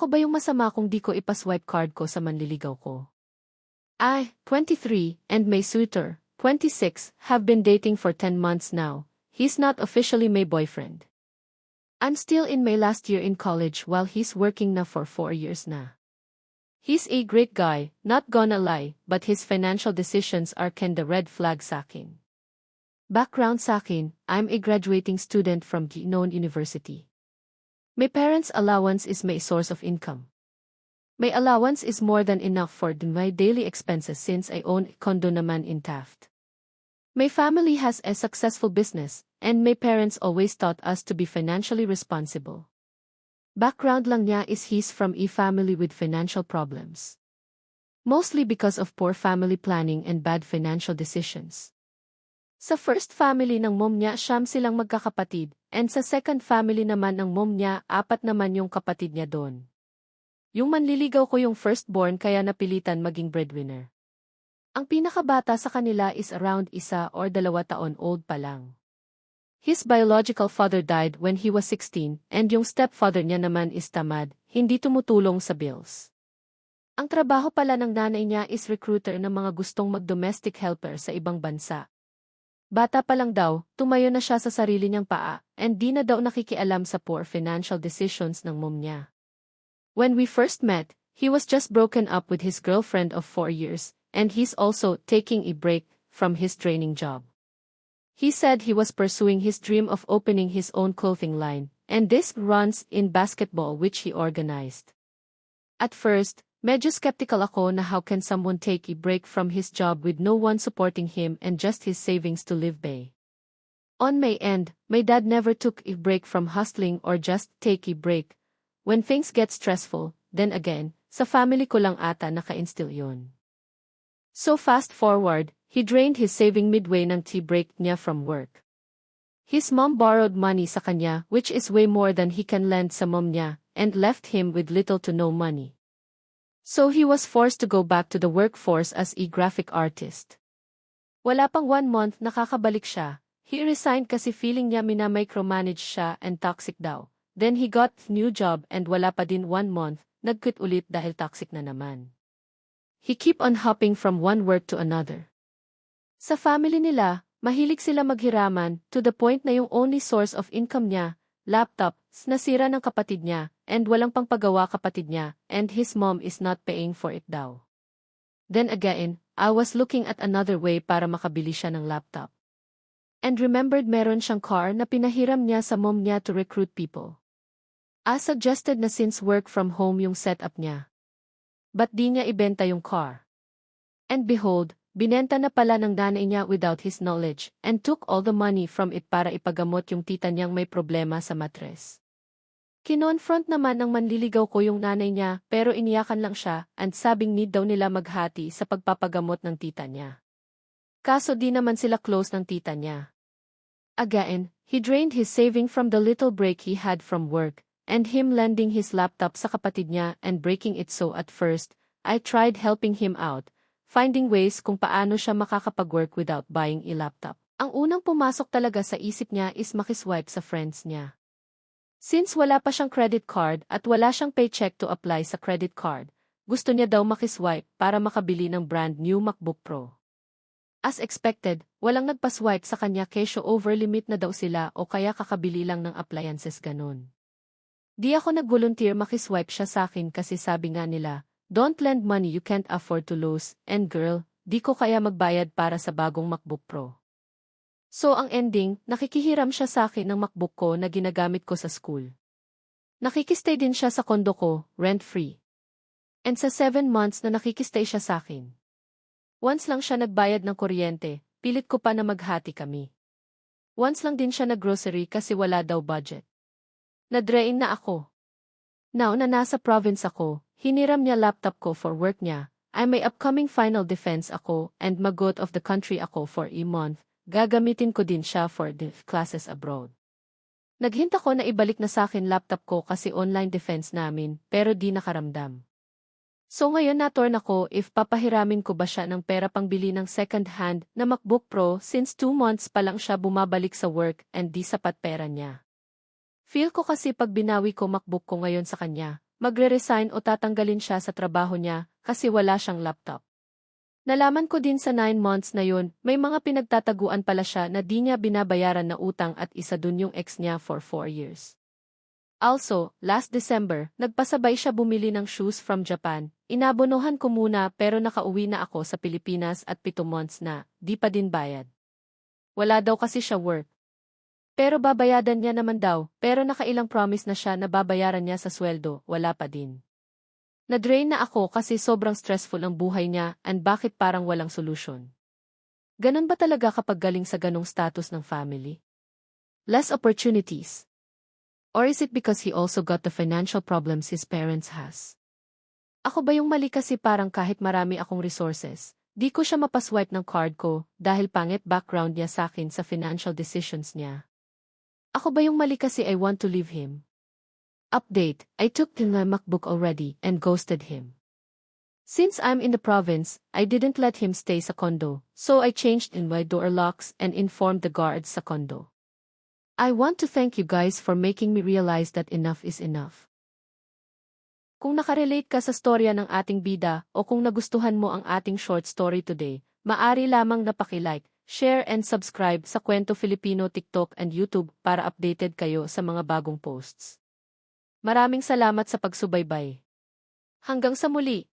Ako ba yung masama kung di ko ipaswipe card ko sa manliligaw ko? I, 23, and my suitor, 26, have been dating for 10 months now. He's not officially my boyfriend. I'm still in my last year in college while he's working na for 4 years na. He's a great guy, not gonna lie, but his financial decisions are kinda red flag sa'kin. Background sa'kin, I'm a graduating student from known university. My parents' allowance is my source of income. My allowance is more than enough for my daily expenses since I own a condo naman in Taft. My family has a successful business, and my parents always taught us to be financially responsible. Background lang niya is he's from a family with financial problems. Mostly because of poor family planning and bad financial decisions. Sa first family ng mom niya, siyam silang magkakapatid, and sa second family naman ng mom niya, 4 naman yung kapatid niya doon. Yung manliligaw ko yung firstborn kaya napilitan maging breadwinner. Ang pinakabata sa kanila is around 1 or 2 taon old pa lang. His biological father died when he was 16 and yung stepfather niya naman is tamad, hindi tumutulong sa bills. Ang trabaho pala ng nanay niya is recruiter ng mga gustong mag-domestic helper sa ibang bansa. Bata pa lang daw, tumayo na siya sa sarili niyang paa and di na daw nakikialam sa poor financial decisions ng mom niya. When we first met, he was just broken up with his girlfriend of 4 years and he's also taking a break from his training job. He said he was pursuing his dream of opening his own clothing line, and this runs in basketball which he organized. At first, medyo skeptical ako na how can someone take a break from his job with no one supporting him and just his savings to live by. On my end, my dad never took a break from hustling or just take a break. When things get stressful, then again, sa family ko lang ata naka-instill yun. So fast forward, he drained his saving midway ng tea break niya from work. His mom borrowed money sa kanya which is way more than he can lend sa mom niya and left him with little to no money. So he was forced to go back to the workforce as a graphic artist. Wala pang 1 month nakakabalik siya. He resigned kasi feeling niya mina-micromanage siya and toxic daw. Then he got new job and wala pa din 1 month, nag-quit ulit dahil toxic na naman. He keep on hopping from one work to another. Sa family nila, mahilig sila maghiraman to the point na yung only source of income niya, laptop, nasira ng kapatid niya, and walang pangpagawa kapatid niya, and his mom is not paying for it daw. Then again, I was looking at another way para makabili siya ng laptop. And remembered meron siyang car na pinahiram niya sa mom niya to recruit people. I suggested na since work from home yung setup niya. But di niya ibenta yung car. And behold, binenta na pala ng nanay niya without his knowledge and took all the money from it para ipagamot yung tita niyang may problema sa matres. Kinonfront naman ng manliligaw ko yung nanay niya pero iniyakan lang siya and sabing need daw nila maghati sa pagpapagamot ng tita niya. Kaso di naman sila close ng tita niya. Again, he drained his saving from the little break he had from work and him lending his laptop sa kapatid niya and breaking it so at first, I tried helping him out, finding ways kung paano siya makakapag-work without buying a laptop. Ang unang pumasok talaga sa isip niya is makiswipe sa friends niya. Since wala pa siyang credit card at wala siyang paycheck to apply sa credit card, gusto niya daw makiswipe para makabili ng brand new MacBook Pro. As expected, walang nagpaswipe sa kanya kesyo over limit na daw sila o kaya kakabili lang ng appliances ganun. Di ako nag-volunteer makiswipe siya sa akin kasi sabi nga nila, don't lend money you can't afford to lose, and girl, di ko kaya magbayad para sa bagong MacBook Pro. So ang ending, nakikihiram siya sa akin ng MacBook ko na ginagamit ko sa school. Nakikistay din siya sa kondo ko, rent-free. And sa 7 months na nakikistay siya sa akin. Once lang siya nagbayad ng kuryente, pilit ko pa na maghati kami. Once lang din siya nag-grocery kasi wala daw budget. Nadrain na ako. Now na nasa province ako, hiniram niya laptop ko for work niya, ay may upcoming final defense ako and mag-out of the country ako for a month, gagamitin ko din siya for the classes abroad. Naghinta ko na ibalik na sa akin laptop ko kasi online defense namin, pero di nakaramdam. So ngayon na-torn ako if papahiramin ko ba siya ng pera pangbili ng second-hand na MacBook Pro since 2 months pa lang siya bumabalik sa work and di sapat pera niya. Feel ko kasi pag binawi ko MacBook ko ngayon sa kanya, magre-resign o tatanggalin siya sa trabaho niya kasi wala siyang laptop. Nalaman ko din sa 9 months na yun, may mga pinagtataguan pala siya na di niya binabayaran na utang at isa dun yung ex niya for 4 years. Also, last December, nagpasabay siya bumili ng shoes from Japan. Inabonohan ko muna pero nakauwi na ako sa Pilipinas at 7 months na, di pa din bayad. Wala daw kasi siya work. Pero babayadan niya naman daw, pero nakailang promise na siya na babayaran niya sa sweldo, wala pa din. Na-drain na ako kasi sobrang stressful ang buhay niya and bakit parang walang solusyon. Ganon ba talaga kapag galing sa ganong status ng family? Less opportunities. Or is it because he also got the financial problems his parents has? Ako ba yung mali kasi parang kahit marami akong resources, di ko siya mapaswipe ng card ko dahil pangit background niya sa akin sa financial decisions niya. Ako ba yung mali kasi I want to leave him? Update, I took my MacBook already and ghosted him. Since I'm in the province, I didn't let him stay sa condo, so I changed in my door locks and informed the guards sa condo. I want to thank you guys for making me realize that enough is enough. Kung nakarelate ka sa storya ng ating bida o kung nagustuhan mo ang ating short story today, maari lamang na paki-like, share and subscribe sa Kwento Filipino TikTok and YouTube para updated kayo sa mga bagong posts. Maraming salamat sa pagsubaybay. Hanggang sa muli!